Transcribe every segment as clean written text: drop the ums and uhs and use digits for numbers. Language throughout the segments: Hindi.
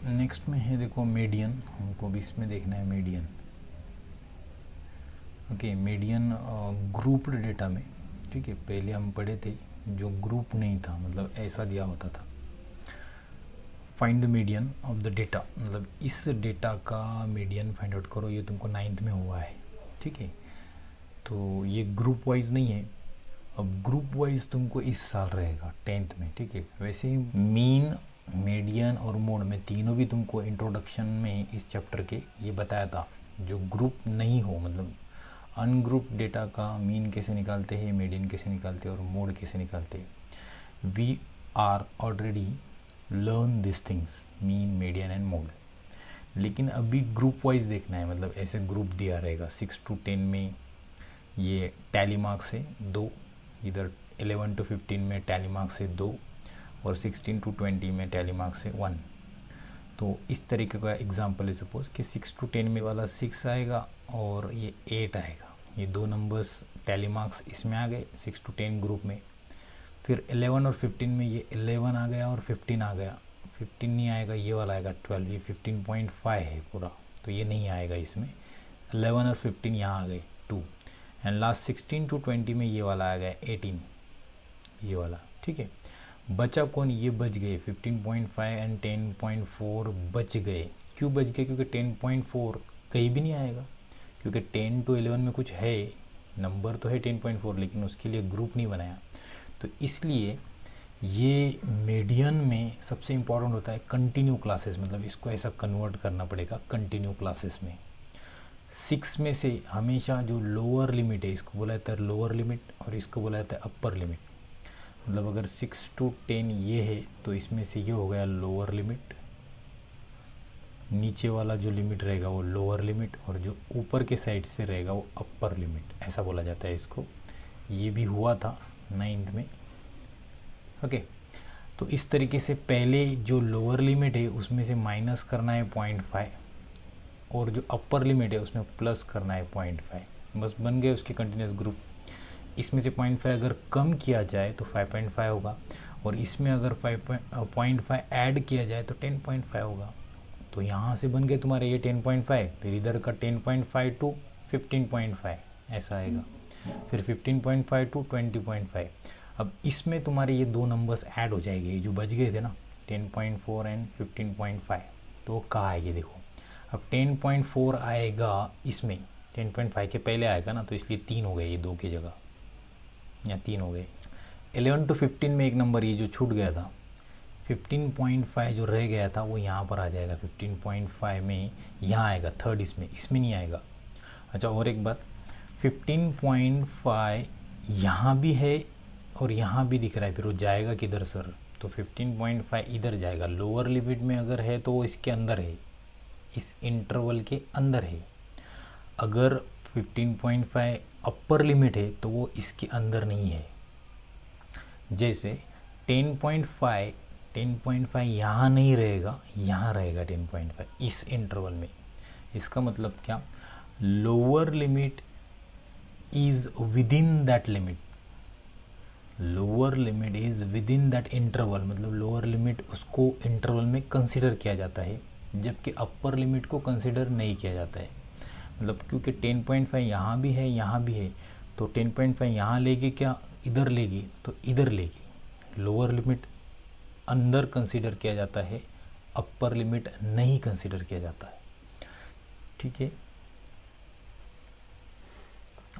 नेक्स्ट में है देखो मीडियन, हमको भी इसमें देखना है median. Okay, median grouped data में, ठीक है, पहले हम पढ़े थे जो ग्रुप नहीं था, मतलब ऐसा दिया होता था, find the median of the data, मतलब इस डेटा का मीडियन फाइंड आउट करो। ये तुमको 9th में हुआ है, ठीक है। तो ये ग्रुप वाइज नहीं है, अब ग्रुप वाइज तुमको इस साल रहेगा 10th में, ठीक है। वैसे ही मीन, मीडियन और मोड में तीनों भी तुमको इंट्रोडक्शन में इस चैप्टर के ये बताया था। जो ग्रुप नहीं हो, मतलब अनग्रुप डेटा का मीन कैसे निकालते हैं, मीडियन कैसे निकालते हैं और मोड कैसे निकालते हैं। We are already learn this things, mean, median and mode. लेकिन अभी ग्रुप वाइज देखना है, मतलब ऐसे ग्रुप दिया रहेगा 6 to 10 में ये टैली मार्क्स है 2, इधर 11 to 15 में टैली मार्क्स है 2 और 16 to 20 में टैली मार्क्स है 1। तो इस तरीके का एग्जांपल है, सपोज कि 6 to 10 में वाला 6 आएगा और ये 8 आएगा, ये दो नंबर्स टैली मार्क्स इसमें आ गए 6 to 10 ग्रुप में। फिर 11 और 15 में ये 11 आ गया और 15 आ गया, 15 नहीं आएगा, ये वाला आएगा 12, ये 15.5 है पूरा, तो ये नहीं आएगा इसमें। 11 और 15 यहाँ आ गए 2 एंड लास्ट 16 to 20 में ये वाला आ गया 18, ये वाला, ठीक है। बचा कौन, ये बच गए 15.5 एंड 10.4 बच गए। क्यों बच गए, क्योंकि 10.4 कहीं भी नहीं आएगा, क्योंकि 10 to 11 में कुछ है, नंबर तो है 10.4, लेकिन उसके लिए ग्रुप नहीं बनाया। तो इसलिए ये मीडियन में सबसे इम्पॉर्टेंट होता है कंटिन्यू क्लासेस, मतलब इसको ऐसा कन्वर्ट करना पड़ेगा कंटिन्यू क्लासेस में। 6 में से हमेशा जो लोअर लिमिट है इसको बोला जाता है लोअर लिमिट और इसको बोला जाता है अपर लिमिट। मतलब अगर 6 to 10 ये है तो इसमें से ये हो गया लोअर लिमिट, नीचे वाला जो लिमिट रहेगा वो लोअर लिमिट और जो ऊपर के साइड से रहेगा वो अपर लिमिट, ऐसा बोला जाता है इसको। ये भी हुआ था 9th में, ओके। तो इस तरीके से पहले जो लोअर लिमिट है उसमें से माइनस करना है 0.5 और जो अपर लिमिट है उसमें प्लस करना है 0.5, बस बन गए उसके कंटिन्यूस ग्रुप। इसमें से 0.5 अगर कम किया जाए तो 5.5 होगा और इसमें अगर 5.5 ऐड किया जाए तो 10.5 होगा। तो यहाँ से बन गए तुम्हारे ये 10.5, फिर इधर का 10.5 to 15.5 ऐसा आएगा, फिर 15.5 to 20.5। अब इसमें तुम्हारे ये दो नंबर्स ऐड हो जाएंगे, ये जो बच गए थे ना 10.4 एंड 15.5, तो वो कहाँ आएगी देखो। अब 10.4 आएगा इसमें, 10.5 के पहले आएगा ना, तो इसलिए 3 हो गए, ये 2 की जगह या 3 हो गए। 11 to 15 में एक नंबर ये जो छूट गया था 15.5 जो रह गया था वो यहाँ पर आ जाएगा, 15.5 में यहाँ आएगा थर्ड, इसमें नहीं आएगा। अच्छा, और एक बात, 15.5 यहाँ भी है और यहाँ भी दिख रहा है, फिर वो जाएगा किधर सर, तो 15.5 इधर जाएगा। लोअर लिमिट में अगर है तो वो इसके अंदर है, इस इंटरवल के अंदर है। अगर 15.5 अपर लिमिट है तो वो इसके अंदर नहीं है। जैसे 10.5 यहाँ नहीं रहेगा, यहाँ रहेगा 10.5 इस इंटरवल में। इसका मतलब क्या, lower limit is within that limit, lower limit is within that interval, मतलब लोअर लिमिट उसको इंटरवल में कंसिडर किया जाता है, जबकि अपर लिमिट को कंसिडर नहीं किया जाता है। मतलब क्योंकि 10.5 यहाँ भी है यहाँ भी है, तो 10.5 यहाँ लेगी क्या, इधर लेगी, तो इधर लेगी। लोअर लिमिट अंदर कंसिडर किया जाता है, अपर लिमिट नहीं कंसिडर किया जाता है, ठीक है।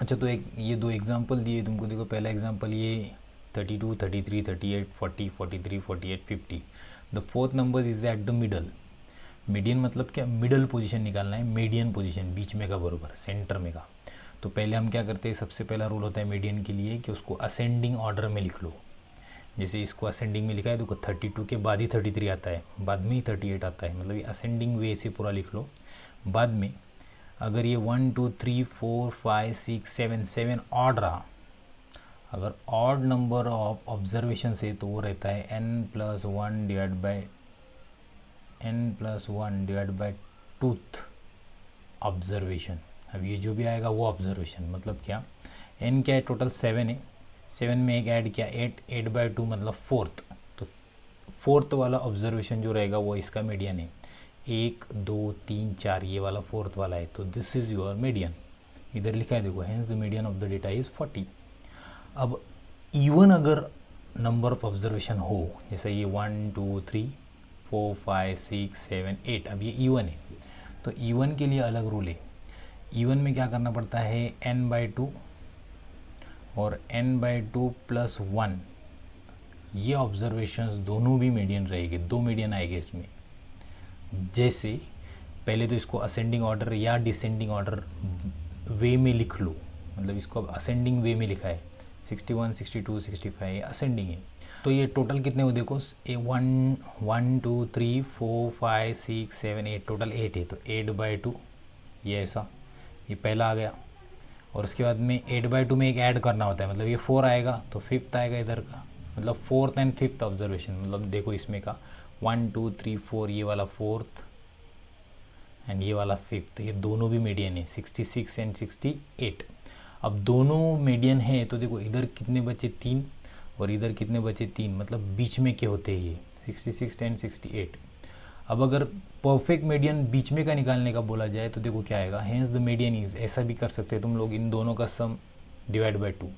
अच्छा, तो ये दो एग्जांपल दिए तुमको, देखो पहला एग्जांपल ये 32, 33, 38, 40, 43, 48, 50। The fourth number is at the middle. Median मतलब क्या, मिडल पोजीशन निकालना है, मीडियन पोजीशन बीच में का बरोबर, सेंटर में का। तो पहले हम क्या करते हैं, सबसे पहला रूल होता है मीडियन के लिए कि उसको असेंडिंग ऑर्डर में लिख लो। जैसे इसको असेंडिंग में लिखा है, देखो 32 के बाद ही 33 आता है, बाद में ही 38 आता है, मतलब ये असेंडिंग वे से पूरा लिख लो। बाद में अगर ये 1 2 3 4 5 6 7 7 ऑड रहा, अगर ऑड नंबर ऑफ ऑब्जर्वेशन से तो वो रहता है n+1 divide by tooth observation. अब ये जो भी आएगा वो ऑब्जर्वेशन, मतलब क्या, n क्या है, टोटल 7 है, 7 में एक ऐड किया 8, 8/2 मतलब फोर्थ, तो फोर्थ वाला ऑब्जर्वेशन जो रहेगा वो इसका मीडियन है। 1 2 3 4 ये वाला फोर्थ वाला है, तो दिस इज़ योर मीडियन। इधर लिखा है देखो, hence the median of the data is 40। अब इवन अगर नंबर ऑफ ऑब्जर्वेशन हो, जैसे ये 1 2 3 4 5 6 7 8, अब ये इवन है, तो इवन के लिए अलग रूल है। इवन में क्या करना पड़ता है, n/2 और n/2 + 1 ये ऑब्जर्वेशंस दोनों भी मीडियन रहेंगे, 2 मीडियन आएंगे इसमें। जैसे पहले तो इसको असेंडिंग ऑर्डर या डिसेंडिंग ऑर्डर वे में लिख लो, मतलब इसको अब असेंडिंग वे में लिखा है, 61 62 65 असेंडिंग है। तो ये टोटल कितने हो देखो, 1 2 3 4 5 6 7 8, टोटल 8 है, तो 8/2 ये ऐसा, ये पहला आ गया। और उसके बाद में 8/2 में एक ऐड करना होता है, मतलब ये 4 आएगा तो 5th आएगा इधर का, मतलब 4th एंड 5th ऑब्जर्वेशन, मतलब देखो इसमें का 1 2 3 4 ये वाला 4th एंड ये वाला 5th, ये दोनों भी मीडियन है, 66 एंड 68। अब दोनों मीडियन है तो देखो इधर कितने बचे 3 और इधर कितने बचे 3, मतलब बीच में क्या होते हैं ये 66 एंड 68। अब अगर परफेक्ट मीडियन बीच में का निकालने का बोला जाए तो देखो क्या आएगा, हेंस द मीडियन इज, ऐसा भी कर सकते हैं तुम लोग, इन दोनों का sum divide by 2,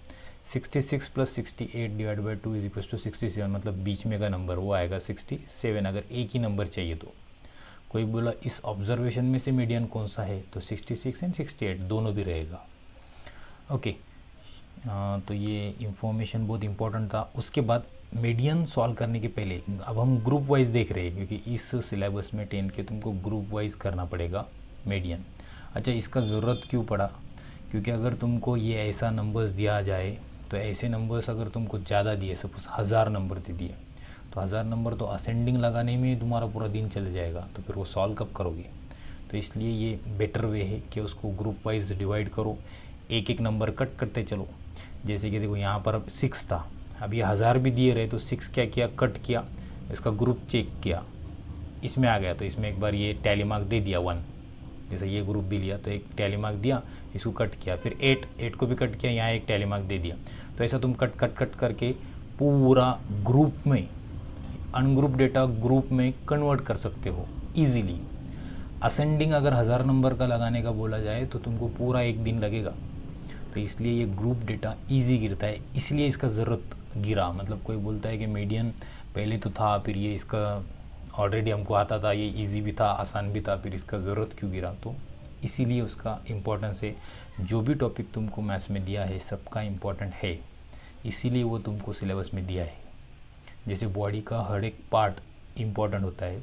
66 + 68 divide by 2 is equals to 67, मतलब बीच में का नंबर वो आएगा 67, अगर एक ही नंबर चाहिए तो। कोई बोला इस ऑब्जर्वेशन में से मीडियन कौन सा है, तो 66 एंड 68 दोनों भी रहेगा। ओके, तो ये इंफॉर्मेशन बहुत इंपॉर्टेंट था। उसके बाद मीडियन सॉल्व करने के पहले अब हम ग्रुप वाइज देख रहे हैं, क्योंकि इस सिलेबस में 10th के तुमको ग्रुप वाइज करना पड़ेगा मीडियन। अच्छा, इसका ज़रूरत क्यों पड़ा, क्योंकि अगर तुमको ये ऐसा नंबर्स दिया जाए तो ऐसे नंबर्स अगर तुमको ज़्यादा दिए, सपोज 1000 नंबर दे दिए, तो 1000 नंबर तो असेंडिंग लगाने में तुम्हारा पूरा दिन चले जाएगा, तो फिर वो सॉल्व कब करोगे। तो इसलिए ये बेटर वे है कि उसको ग्रुप वाइज डिवाइड करो, एक एक नंबर कट करते चलो। जैसे कि देखो यहाँ पर अब 6 था, अब ये 1000 भी दिए रहे तो 6 क्या किया, कट किया, इसका ग्रुप चेक किया, इसमें आ गया तो इसमें एक बार ये टैली मार्क दे दिया 1, जैसे ये ग्रुप भी लिया तो एक टैली मार्क दिया, इसको कट किया, फिर 8 को भी कट किया, यहाँ एक टैली मार्क दे दिया। तो ऐसा तुम कट कट कट करके पूरा ग्रुप में, अनग्रुप डेटा ग्रुप में कन्वर्ट कर सकते हो ईजिली। असेंडिंग अगर 1000 नंबर का लगाने का बोला जाए तो तुमको पूरा एक दिन लगेगा, तो इसलिए ये ग्रुप डेटा इजी गिरता है, इसलिए इसका ज़रूरत गिरा। मतलब कोई बोलता है कि मीडियन पहले तो था, फिर ये इसका ऑलरेडी हमको आता था, ये इजी भी था, आसान भी था, फिर इसका ज़रूरत क्यों गिरा, तो इसीलिए उसका इम्पोर्टेंस है। जो भी टॉपिक तुमको मैथ्स में दिया है सबका इम्पोर्टेंट है, इसीलिए वो तुमको सिलेबस में दिया है। जैसे बॉडी का हर एक पार्ट इम्पोर्टेंट होता है,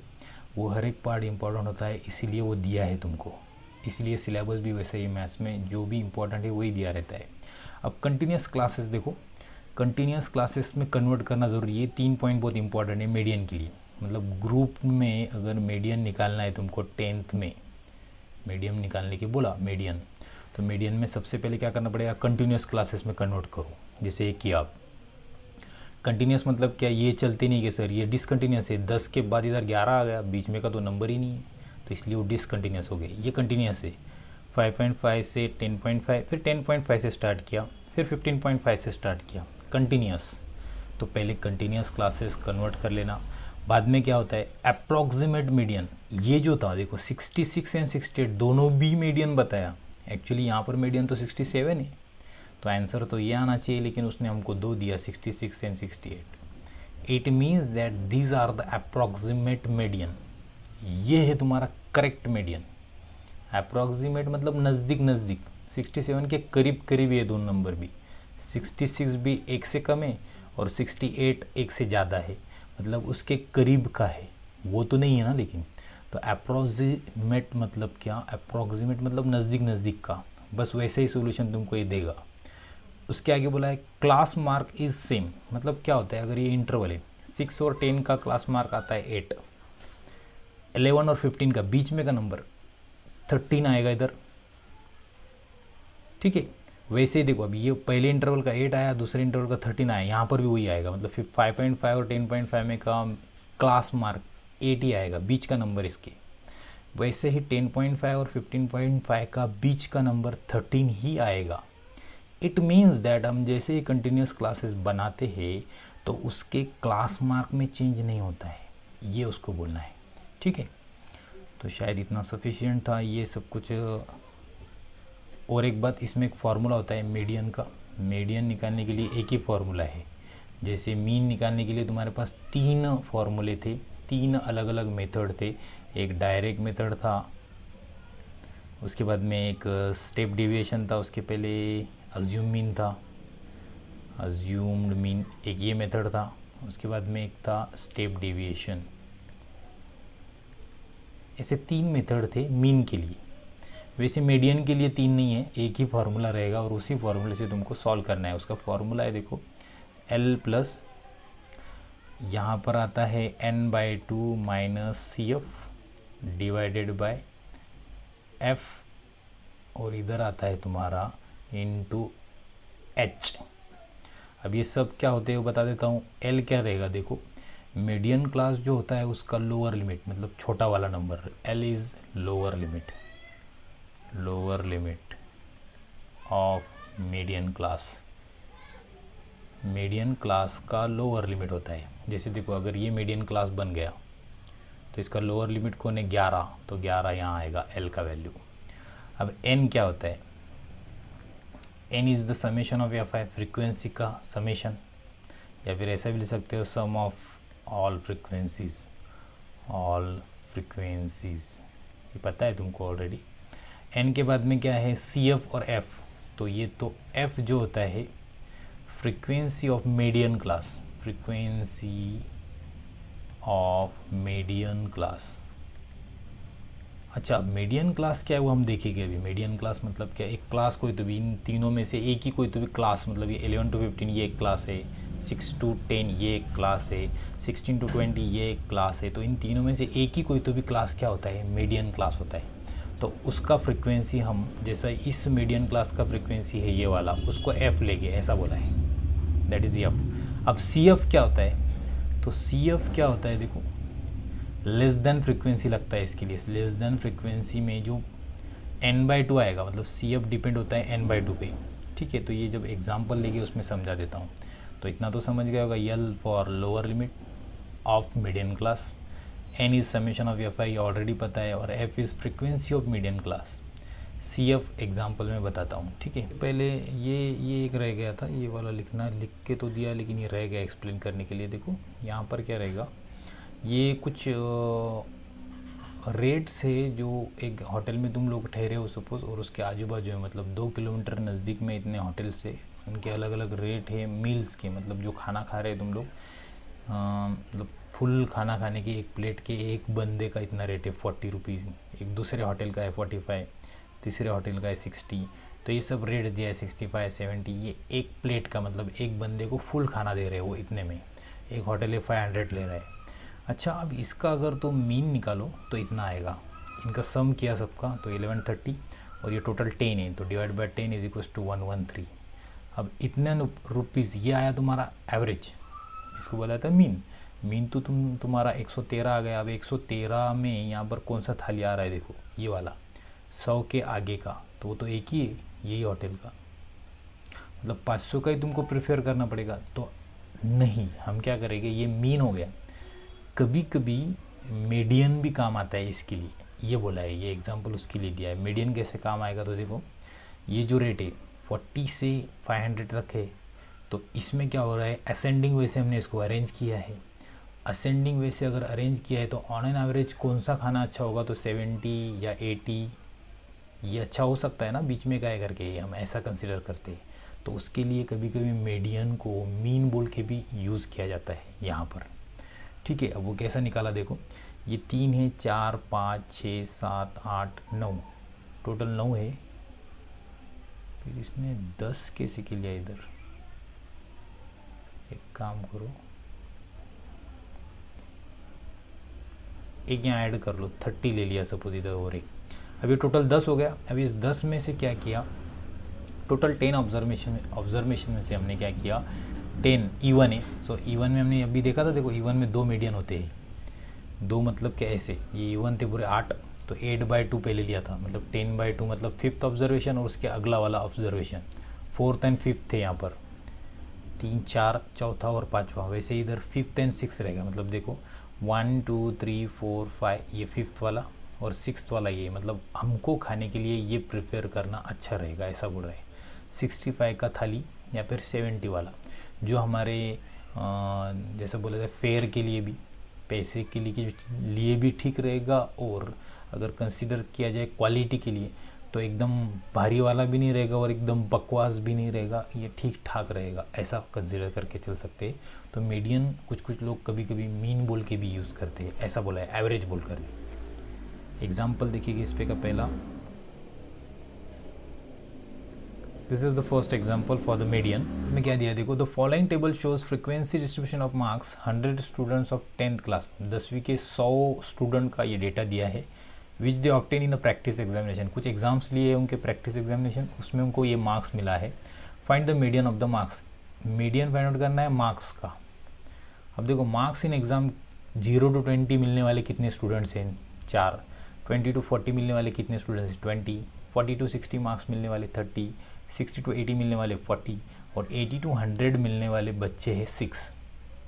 वो हर एक पार्ट इम्पोर्टेंट होता है, इसीलिए वो दिया है तुमको, इसलिए सिलेबस भी वैसे ही मैथ्स में जो भी इम्पोर्टेंट है वही दिया रहता है। अब कंटिन्यूस क्लासेस देखो, कंटिन्यूस क्लासेस में कन्वर्ट करना ज़रूरी है। 3 पॉइंट बहुत इंपॉर्टेंट है मीडियन के लिए, मतलब ग्रुप में अगर मीडियन निकालना है तुमको 10th में, मीडियन निकालने की बोला मीडियन, तो मीडियन में सबसे पहले क्या करना पड़ेगा, कंटिन्यूस क्लासेस में कन्वर्ट करो। जैसे एक किया आप, कंटिन्यूस मतलब क्या, ये चलते नहीं कि सर ये डिसकंटिन्यूस है, 10 के बाद इधर 11 आ गया, बीच में का तो नंबर ही नहीं है, तो इसलिए वो डिसकंटिन्यूस हो गए। ये कंटिन्यूस है, 5.5 से 10.5, फिर 10.5 से स्टार्ट किया, फिर 15.5 से स्टार्ट किया, कंटिन्यूस। तो पहले कंटिन्यूस क्लासेस कन्वर्ट कर लेना। बाद में क्या होता है, अप्रॉक्सीमेट मीडियन, ये जो था देखो 66 एंड 68 दोनों भी मीडियन बताया, एक्चुअली यहाँ पर मीडियन तो 67 है, तो आंसर तो ये आना चाहिए, लेकिन उसने हमको 2 दिया, 66 and 68। It means that these are the approximate median, ये है तुम्हारा करेक्ट मीडियन। अप्रॉक्सीमेट मतलब नज़दीक नज़दीक, 67 के करीब करीब ये दोनों नंबर भी, 66 भी 1 से कम है और 68 1 से ज़्यादा है, मतलब उसके करीब का है, वो तो नहीं है ना। लेकिन तो अप्रॉक्सीमेट मतलब क्या, अप्रॉक्सीमेट मतलब नज़दीक नज़दीक का, बस वैसे ही सोल्यूशन तुमको ये देगा। उसके आगे बोला है क्लास मार्क इज़ सेम, मतलब क्या होता है, अगर ये इंटरवल है 6 और 10 का क्लास मार्क आता है 8, 11 और 15 का बीच में का नंबर 13 आएगा इधर, ठीक है। वैसे ही देखो अब ये पहले इंटरवल का 8 आया, दूसरे इंटरवल का 13 आया, यहाँ पर भी वही आएगा, मतलब फिर 5.5 और 10.5 में का क्लास मार्क 8 ही आएगा, बीच का नंबर इसके। वैसे ही 10.5 और 15.5 का बीच का नंबर 13 ही आएगा। इट मीन्स दैट हम जैसे ही कंटिन्यूस क्लासेस बनाते हैं तो उसके क्लास मार्क में चेंज नहीं होता है, ये उसको बोलना है, ठीक है। तो शायद इतना सफिशिएंट था ये सब कुछ। और एक बात, इसमें एक फार्मूला होता है मीडियन का। मीडियन निकालने के लिए एक ही फार्मूला है। जैसे मीन निकालने के लिए तुम्हारे पास 3 फार्मूले थे, 3 अलग अलग मेथड थे। एक डायरेक्ट मेथड था, उसके बाद में एक स्टेप डेविएशन था, उसके पहले अज्यूम मीन था, अज्यूम्ड मीन, एक ये मेथड था, उसके बाद में एक था स्टेप डेविएशन। ऐसे 3 मेथड थे मीन के लिए। वैसे मीडियन के लिए 3 नहीं है, एक ही फार्मूला रहेगा और उसी फार्मूले से तुमको सॉल्व करना है। उसका फार्मूला है देखो L प्लस यहाँ पर आता है n/2 minus CF divided by F, और इधर आता है तुम्हारा इनटू H। अब ये सब क्या होते हैं वो बता देता हूँ। L क्या रहेगा देखो, मीडियन क्लास जो होता है उसका लोअर लिमिट, मतलब छोटा वाला number. L is lower limit, lower limit of median class. Median class का लोअर लिमिट होता है। जैसे देखो अगर ये मीडियन क्लास बन गया तो इसका लोअर लिमिट कौन है, 11, तो 11 यहाँ आएगा L का वैल्यू। अब N क्या होता है, N is the summation of Fi, frequency का समेशन, या फिर ऐसा भी लिख सकते हो sum of all frequencies, all frequencies, ये पता है तुमको ऑलरेडी। N के बाद में क्या है, CF और F। तो ये तो F जो होता है frequency of median class, frequency of median class. अच्छा, मीडियन क्लास क्या है वो हम देखेंगे अभी। मीडियन क्लास मतलब क्या, एक क्लास कोई तो भी, इन तीनों में से एक ही कोई तो भी क्लास, मतलब ये 11 to 15 ये एक क्लास है, 6 to 10 ये एक क्लास है, 16 to 20 ये एक क्लास है। तो इन तीनों में से एक ही कोई तो भी क्लास क्या होता है, मीडियन क्लास होता है। तो उसका फ्रीक्वेंसी हम, जैसा इस मीडियन क्लास का फ्रीक्वेंसी है ये वाला, उसको F लेंगे, ऐसा बोला है, दैट इज़ F। अब CF क्या होता है, तो CF क्या होता है देखो, लेस देन फ्रीक्वेंसी लगता है इसके लिए। लेस देन फ्रीक्वेंसी में जो n/2 आएगा, मतलब CF डिपेंड होता है n/2 पे, ठीक है। तो ये जब एग्जांपल लेके उसमें समझा देता हूँ। तो इतना तो समझ गया होगा, L for lower limit of median class, N is summation of Fi already पता है, और F is frequency of median class. CF example में बताता हूँ, ठीक है। पहले ये एक रह गया था, ये वाला लिखना, लिख के तो दिया लेकिन ये रह गया एक्सप्लेन करने के लिए। देखो यहाँ पर क्या रहेगा, ये कुछ रेट्स है जो एक होटल में तुम लोग ठहरे हो सपोज़, और उसके आजू बाजू है, मतलब 2 किलोमीटर नज़दीक में इतने होटल्स है, उनके अलग अलग रेट है मील्स के, मतलब जो खाना खा रहे तुम लोग, मतलब फुल खाना खाने की एक प्लेट के एक बंदे का इतना रेट है 40 रुपीज़, एक दूसरे होटल का है 45, तीसरे होटल का है 60। तो ये सब रेट्स दिया है 65, 70, ये एक प्लेट का, मतलब एक बंदे को फुल खाना दे रहे हो वो इतने में। एक होटल है 500 ले रहा है। अच्छा, अब इसका अगर तुम मीन निकालो तो इतना आएगा। इनका सम किया सबका तो 1130, और ये टोटल 10 है, तो divide by 10 is equals to 113। अब इतने रुपीज़ ये आया तुम्हारा एवरेज, इसको बोला था मीन। मीन तो तुम्हारा 113 आ गया। अब 113 में यहाँ पर कौन सा थाली आ रहा है देखो, ये वाला 100 के आगे का, तो वो तो एक ही है, यही होटल का, मतलब 500 का ही तुमको प्रेफर करना पड़ेगा। तो नहीं, हम क्या करेंगे, ये मीन हो गया। कभी कभी मीडियन भी काम आता है इसके लिए, ये बोला है, ये एग्जांपल उसके लिए दिया है। मीडियन कैसे काम आएगा, तो देखो ये जो रेट है 40 से 500 तक है, तो इसमें क्या हो रहा है, असेंडिंग वे से हमने इसको अरेंज किया है। असेंडिंग वे से अगर अरेंज किया है तो ऑन एन एवरेज कौन सा खाना अच्छा होगा, तो 70 या 80 ये अच्छा हो सकता है ना, बीच में क्या करके हम ऐसा कंसिडर करते हैं। तो उसके लिए कभी कभी मीडियन को मीन बोल के भी यूज़ किया जाता है यहाँ पर, ठीक है। अब वो कैसा निकाला देखो, ये 3 है, 4, 5, 6, 7, 8, 9, टोटल 9 है। फिर इसने 10 कैसे के लिया इधर, एक काम करो, एक यहाँ ऐड कर लो, 30 ले लिया सपोज इधर, और एक, अभी टोटल 10 हो गया। अभी इस 10 में से क्या किया, टोटल 10 ऑब्जर्वेशन में से हमने क्या किया, 10 इवन है। सो इवन में हमने अभी देखा था, देखो इवन में 2 मीडियन होते हैं, 2 मतलब क्या ऐसे, ये इवन थे पूरे 8, तो 8/2 पहले लिया था, मतलब 10/2 मतलब 5th ऑब्जर्वेशन, और उसके अगला वाला ऑब्जर्वेशन 4th एंड 5th थे यहाँ पर, 3, 4, चौथा और 5वां। वैसे इधर 5th एंड 6th रहेगा, मतलब देखो 1, 2, 3, 4, 5, ये 5th वाला, और 6th वाला ये, मतलब हमको खाने के लिए ये प्रिपेयर करना अच्छा रहेगा, ऐसा बोल रहे हैं। 65 का थाली या फिर 70 वाला, जो हमारे जैसे बोले थे फेयर के लिए भी, पैसे के लिए भी ठीक रहेगा, और अगर कंसिडर किया जाए क्वालिटी के लिए तो एकदम भारी वाला भी नहीं रहेगा और एकदम बकवास भी नहीं रहेगा, ये ठीक ठाक रहेगा, ऐसा कंसिडर करके चल सकते हैं। तो मीडियन कुछ लोग कभी कभी मीन बोल के भी यूज़ करते हैं, ऐसा बोला है एवरेज बोल कर। एग्जाम्पल देखिएगा इस पे का पहला, this is the first example for the median में क्या दिया देखो, the following table shows frequency distribution of marks 100 students of 10th class, 10वीं के 100 स्टूडेंट का ये डेटा दिया है, which they obtain in a practice examination, कुछ एग्जाम्स लिए हैं उनके प्रैक्टिस एग्जामिनेशन, उसमें उनको ये मार्क्स मिला है। Find the median of the marks, median find out करना है मार्क्स का। अब देखो मार्क्स इन एग्जाम 0 to 20 मिलने वाले कितने स्टूडेंट्स हैं, 4, 20 to 40 मिलने वाले कितने स्टूडेंट्स, 20, 40 to 60 मार्क्स मिलने वाले 30, 60 to 80 मिलने वाले 40, और 80 to 100 मिलने वाले बच्चे हैं 6।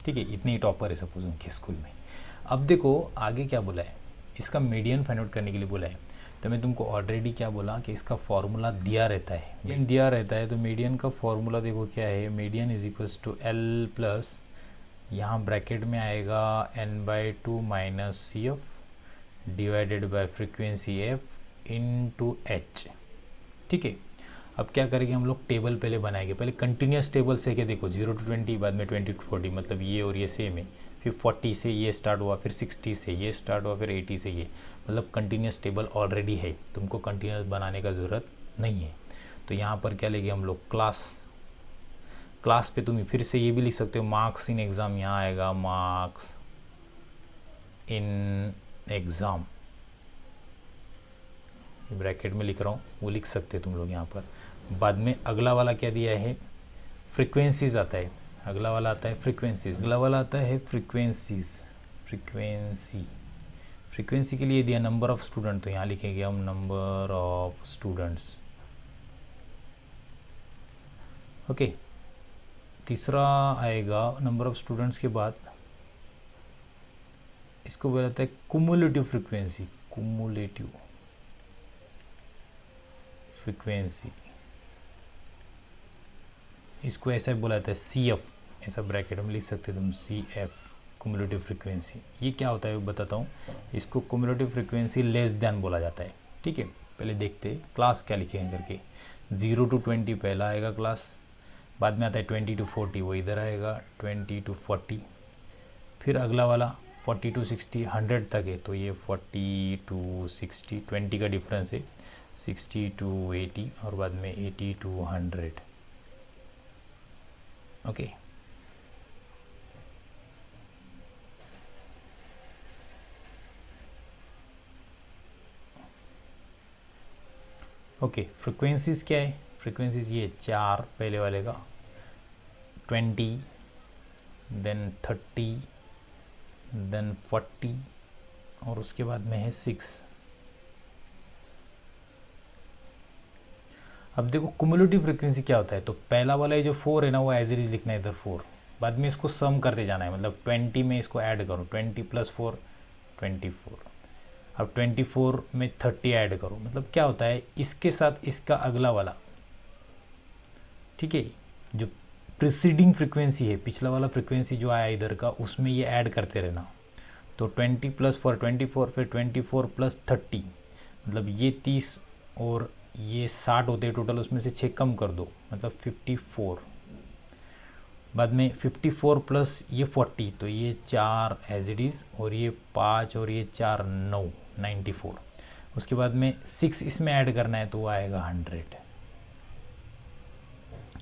ठीक है, इतने ही टॉपर है सपोज उनके स्कूल में। अब देखो आगे क्या बोला है, इसका मीडियन फाइंड आउट करने के लिए बोला है। तो मैं तुमको ऑलरेडी क्या बोला कि इसका फॉर्मूला दिया रहता है, मीडियन दिया रहता है। तो मीडियन का फॉर्मूला देखो क्या है, median is equals to L plus, यहाँ ब्रैकेट में आएगा n/2 minus C F divided by frequency F into H. ठीक है, अब क्या करेंगे हम लोग, टेबल पहले बनाएंगे, पहले कंटिन्यूस टेबल से, क्या देखो 0 to 20, बाद में 20 to 40, मतलब ये और ये सेम है, फिर 40 से ये स्टार्ट हुआ, फिर 60 से ये स्टार्ट हुआ, फिर 80 से ये, मतलब कंटिन्यूस टेबल ऑलरेडी है, तुमको कंटिन्यूस बनाने का ज़रूरत नहीं है। तो यहाँ पर क्या लेंगे हम लोग, क्लास पे तुम फिर से ये भी लिख सकते हो, मार्क्स इन एग्ज़ाम, यहाँ आएगा मार्क्स इन एग्ज़ाम, ब्रैकेट में लिख रहा हूँ, वो लिख सकते हो तुम लोग यहाँ पर। बाद में अगला वाला क्या दिया है, फ्रीक्वेंसीज आता है, अगला वाला आता है फ्रीक्वेंसीज, अगला वाला आता है फ्रीक्वेंसीज, फ्रीक्वेंसी के लिए दिया नंबर ऑफ स्टूडेंट, तो यहाँ लिखेंगे हम नंबर ऑफ स्टूडेंट्स। ओके, तीसरा आएगा नंबर ऑफ स्टूडेंट्स के बाद, इसको बोला जाता है कुमुलेटिव फ्रीक्वेंसी, कुमुलेटिव फ्रीक्वेंसी, इसको ऐसा बोला जाता है सी एफ, ऐसा ब्रैकेट में लिख सकते हैं तुम, सी एफ कुमुलेटिव फ्रीक्वेंसी। ये क्या होता है वो बताता हूँ, इसको कुमुलेटिव फ्रीक्वेंसी लेस देन बोला जाता है। ठीक है, पहले देखते हैं क्लास क्या लिखेंगे करके, 0 to 20 पहला आएगा क्लास, बाद में आता है 20 to 40, वो इधर आएगा 20 to 40, फिर अगला वाला 40 to 60, 100 तक है, तो ये 40 to 60, 20 का डिफरेंस है, 60 to 80, और बाद में 80 to 100। ओके, ओके, फ्रीक्वेंसीज क्या है, फ्रीक्वेंसीज ये 4 पहले वाले का, 20, देन 30, देन 40, और उसके बाद में है 6। अब देखो कुमुलेटिव फ्रीक्वेंसी क्या होता है, तो पहला वाला ये जो 4 है ना, वो एज इट इज लिखना है इधर 4, बाद में इसको सम करते जाना है, मतलब 20 में इसको ऐड करो, 20 + 4 24, अब 24 में 30 ऐड करो, मतलब क्या होता है इसके साथ इसका अगला वाला, ठीक है, जो प्रीसीडिंग फ्रीक्वेंसी है, पिछला वाला फ्रीक्वेंसी जो आया इधर का, उसमें ये ऐड करते रहना। तो 20 + 4 24, फिर 24 + 30, मतलब ये 30 और ये 60 होते हैं टोटल, उसमें से 6 कम कर दो, मतलब 54, बाद में 54 प्लस ये 40, तो ये 4 एज इट इज़, और ये 5 और ये 4 9 94, उसके बाद में 6 इसमें ऐड करना है, तो वो आएगा 100।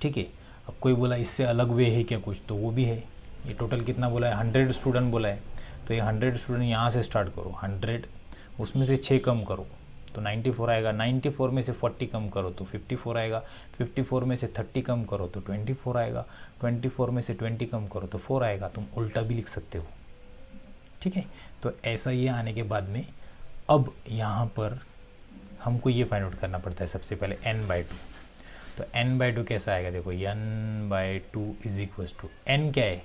ठीक है, अब कोई बोला इससे अलग वे है क्या कुछ, तो वो भी है। ये टोटल कितना बोला है, 100 स्टूडेंट बोला है, तो ये 100 स्टूडेंट यहाँ से स्टार्ट करो, 100 उसमें से 6 कम करो तो 94 आएगा, 94 में से 40 कम करो तो 54 आएगा, 54 में से 30 कम करो तो 24 आएगा, 24 में से 20 कम करो तो 4 आएगा। तुम उल्टा भी लिख सकते हो। ठीक है, तो ऐसा ये आने के बाद में अब यहाँ पर हमको ये फाइंड आउट करना पड़ता है सबसे पहले n/2। तो n/2 कैसा आएगा, देखो n/2 is equal to, n क्या है,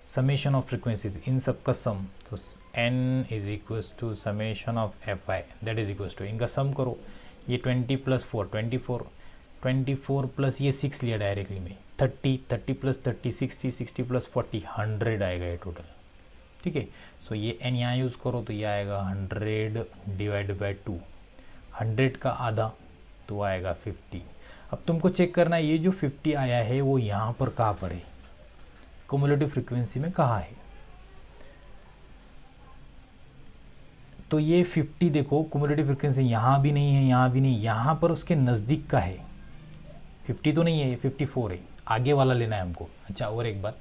समेशन ऑफ फ्रिक्वेंसीज, इन सब का सम, तो n is equals to summation of F I, that is equals to, इनका सम करो, ये 20 प्लस 4 24, 24 प्लस ये 6 लिया डायरेक्टली में 30, 30 प्लस 30 60, 60 प्लस 40 100 आएगा ये टोटल, ठीक है। सो ये n यहाँ यूज़ करो तो ये आएगा 100 डिवाइड बाई 2, 100 का आधा तो आएगा 50। अब तुमको चेक करना है ये जो 50 आया है वो यहाँ पर कहाँ पर है, क्युमुलेटिव फ्रीक्वेंसी में कहाँ है। तो ये 50 देखो क्युमुलेटिव फ्रीक्वेंसी यहाँ भी नहीं है, यहाँ भी नहीं, यहाँ पर उसके नज़दीक का है, 50 तो नहीं है, ये 54 है, आगे वाला लेना है हमको। अच्छा और एक बात,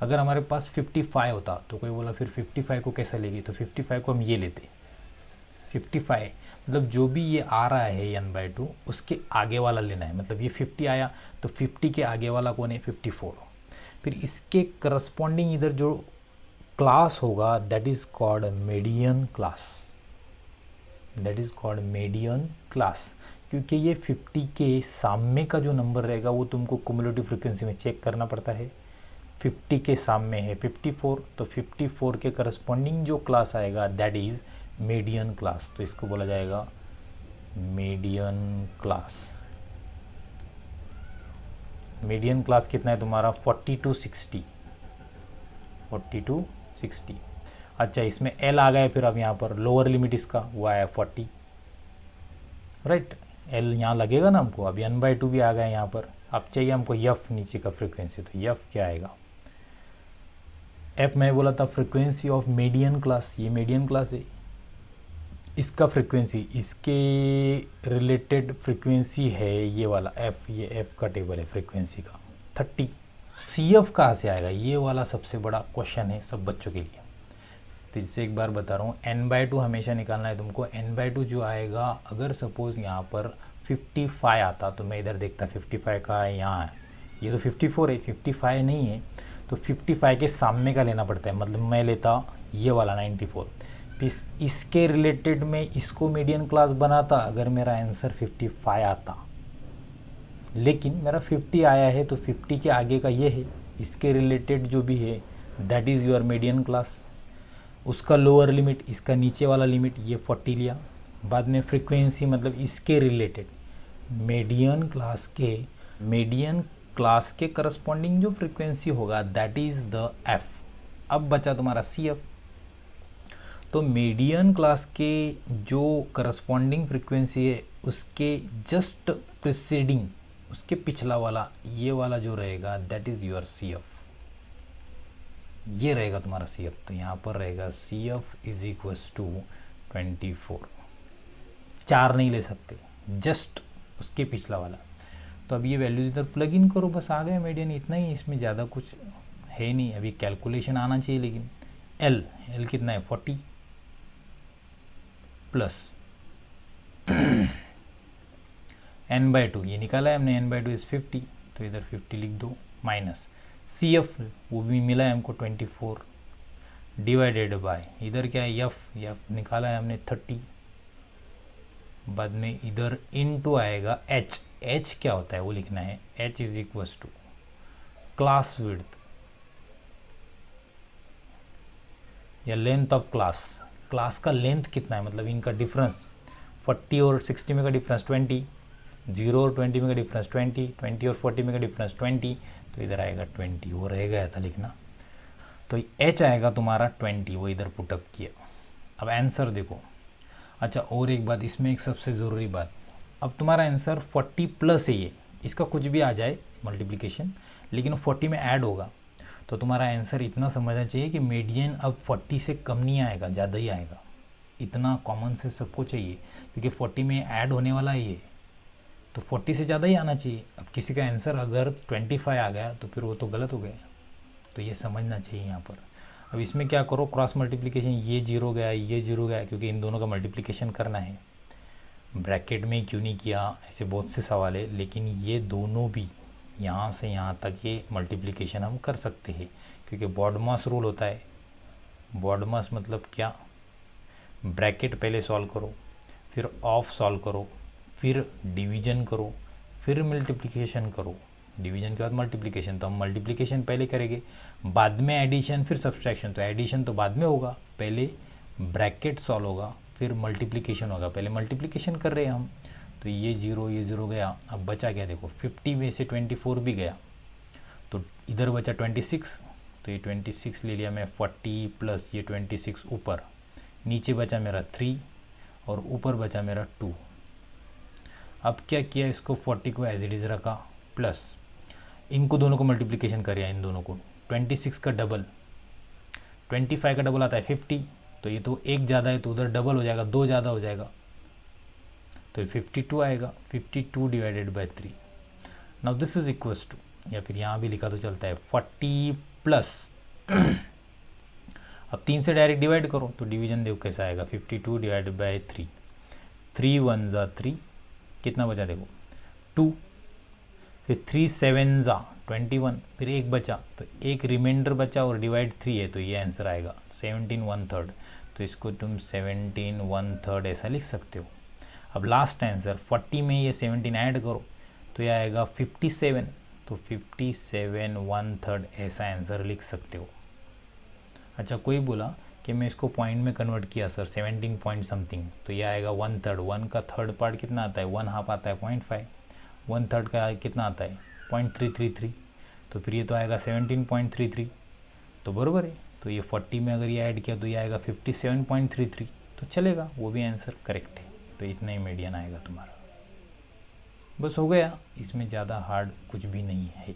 अगर हमारे पास 55 होता तो कोई बोला फिर 55 को कैसा लेगी, तो 55 को हम ये लेते, 55 मतलब जो भी ये आ रहा है n/2 उसके आगे वाला लेना है, मतलब ये 50 आया तो 50 के आगे वाला कौन है 54, फिर इसके करस्पॉन्डिंग इधर जो क्लास होगा that is called median class, that is called median class, क्योंकि ये 50 के सामने का जो नंबर रहेगा वो तुमको क्युमुलेटिव फ्रीक्वेंसी में चेक करना पड़ता है। 50 के सामने है 54, तो 54 के करस्पॉन्डिंग जो क्लास आएगा दैट इज मीडियन क्लास, तो इसको बोला जाएगा मीडियन क्लास। मीडियन क्लास कितना है तुम्हारा 40 to 60, 40 to 60। अच्छा इसमें L आ गया, फिर अब यहाँ पर लोअर लिमिट इसका वो आया 40, राइट, L यहाँ लगेगा ना हमको, अब n/2 भी आ गया यहाँ पर। अब चाहिए हमको F नीचे का फ्रीक्वेंसी, तो F क्या आएगा, F मैं बोला था फ्रीक्वेंसी ऑफ मीडियन क्लास, ये मीडियन क्लास है, इसका फ्रीक्वेंसी इसके रिलेटेड फ्रीक्वेंसी है ये वाला F, ये F का टेबल है फ्रीक्वेंसी का 30। CF कहाँ से आएगा, ये वाला सबसे बड़ा क्वेश्चन है सब बच्चों के लिए। फिर से एक बार बता रहा हूँ, n/2 हमेशा निकालना है तुमको। n/2 जो आएगा, अगर सपोज यहाँ पर 55 आता तो मैं इधर देखता 55 का है यहाँ है, ये तो 54 है, 55 नहीं है, तो 55 के सामने का लेना पड़ता है, मतलब मैं लेता ये वाला 94, इसके रिलेटेड में इसको मीडियन क्लास बनाता अगर मेरा आंसर 55 आता, लेकिन मेरा 50 आया है तो 50 के आगे का ये है, इसके रिलेटेड जो भी है that is your median class, उसका लोअर लिमिट इसका नीचे वाला लिमिट ये 40 लिया, बाद में फ्रीक्वेंसी मतलब इसके रिलेटेड मीडियन क्लास के करस्पॉन्डिंग जो फ्रीक्वेंसी होगा दैट इज़ द F। अब बचा तुम्हारा CF, तो मीडियन क्लास के जो करस्पॉन्डिंग फ्रीक्वेंसी है उसके जस्ट प्रिसीडिंग, उसके पिछला वाला ये वाला जो रहेगा दैट इज़ योर CF, ये रहेगा तुम्हारा CF। तो यहाँ पर रहेगा CF इज इक्वल्स टू 24, 4 नहीं ले सकते, जस्ट उसके पिछला वाला। तो अब ये वैल्यूज इधर प्लग इन करो, बस आ गया मीडियन, इतना ही, इसमें ज़्यादा कुछ है नहीं, अभी कैलकुलेशन आना चाहिए। लेकिन L कितना है 40 प्लस n/2 ये निकाला है हमने, n/2 इज 50, तो इधर 50 लिख दो, माइनस CF वो भी मिला है हमको 24 डिवाइडेड बाय इधर क्या है F निकाला है हमने 30, बाद में इधर इनटू आएगा H क्या होता है वो लिखना है, H is equals to class width या लेंथ ऑफ क्लास का लेंथ कितना है, मतलब इनका डिफरेंस 40 और 60 में का डिफरेंस 20, 0 और 20 में का डिफरेंस 20 और 40 में का डिफरेंस 20, तो इधर आएगा 20, वो रह गया था लिखना, तो H आएगा तुम्हारा 20, वो इधर पुटअप किया। अब आंसर देखो। अच्छा और एक बात, इसमें एक सबसे ज़रूरी बात, अब तुम्हारा आंसर 40 प्लस है, ये इसका कुछ भी आ जाए मल्टीप्लिकेशन, लेकिन 40 में ऐड होगा, तो तुम्हारा आंसर इतना समझना चाहिए कि मीडियन अब 40 से कम नहीं आएगा, ज़्यादा ही आएगा, इतना कॉमन से सबको चाहिए, क्योंकि 40 में ऐड होने वाला है ये, तो 40 से ज़्यादा ही आना चाहिए। अब किसी का आंसर अगर 25 आ गया तो फिर वो तो गलत हो गया, तो ये समझना चाहिए यहाँ पर। अब इसमें क्या करो, क्रॉस मल्टीप्लिकेशन, ये 0 गया, ये 0 गया, क्योंकि इन दोनों का मल्टीप्लिकेशन करना है, ब्रैकेट में क्यों नहीं किया, ऐसे बहुत से सवाल है, लेकिन ये दोनों भी यहाँ से यहाँ तक ये मल्टीप्लिकेशन हम कर सकते हैं, क्योंकि बॉडमास रूल होता है। बॉडमास मतलब क्या, ब्रैकेट पहले सॉल्व करो, फिर ऑफ सॉल्व करो, फिर डिवीजन करो, फिर मल्टीप्लिकेशन करो, डिवीजन के बाद मल्टीप्लिकेशन, तो हम मल्टीप्लिकेशन पहले करेंगे, बाद में एडिशन, फिर सब्सट्रैक्शन। तो एडिशन तो बाद में होगा, पहले ब्रैकेट सॉल्व होगा, फिर मल्टीप्लिकेशन होगा। पहले मल्टीप्लिकेशन कर रहे हैं हम, तो ये जीरो गया। अब बचा क्या देखो, 50 में से 24 भी गया, तो इधर बचा 26, तो ये 26 ले लिया मैं, 40 प्लस ये 26 ऊपर, नीचे बचा मेरा 3 और ऊपर बचा मेरा 2। अब क्या किया, इसको 40 को एज इट इज़ रखा, प्लस इनको दोनों को मल्टीप्लिकेशन करिए, इन दोनों को। 26 का डबल 25 का डबल आता है 50, तो ये तो एक ज़्यादा है तो उधर डबल हो जाएगा, 2 ज़्यादा हो जाएगा, तो 52 आएगा। 52 divided by 3। Now this is equals to, या फिर यहाँ भी लिखा तो चलता है, 40 प्लस अब 3 से डायरेक्ट डिवाइड करो तो डिवीजन देखो कैसा आएगा, 52 डिवाइडेड बाई 3, 3 1 ज़ा 3, कितना बचा देखो 2, फिर 3 7 ज़ा 21, फिर एक बचा, तो एक रिमाइंडर बचा और डिवाइड 3 है, तो ये आंसर आएगा 17 1/3। तो इसको तुम 17 1/3 ऐसा लिख सकते हो। अब लास्ट आंसर 40 में ये 17 ऐड करो तो ये आएगा 57, तो 57 1/3 ऐसा आंसर लिख सकते हो। अच्छा, कोई बोला कि मैं इसको पॉइंट में कन्वर्ट किया सर 17 पॉइंट समथिंग, तो ये आएगा 1/3। 1 का थर्ड पार्ट कितना आता है, 1/2 आता है 0.5, 1/3 का कितना आता है 0.333, तो फिर ये तो आएगा 17.33, तो बराबर है। तो ये 40 में अगर ये ऐड किया तो ये आएगा 57.33, तो चलेगा, वो भी आंसर करेक्ट है। तो इतना ही मीडियन आएगा तुम्हारा, बस हो गया, इसमें ज़्यादा हार्ड कुछ भी नहीं है।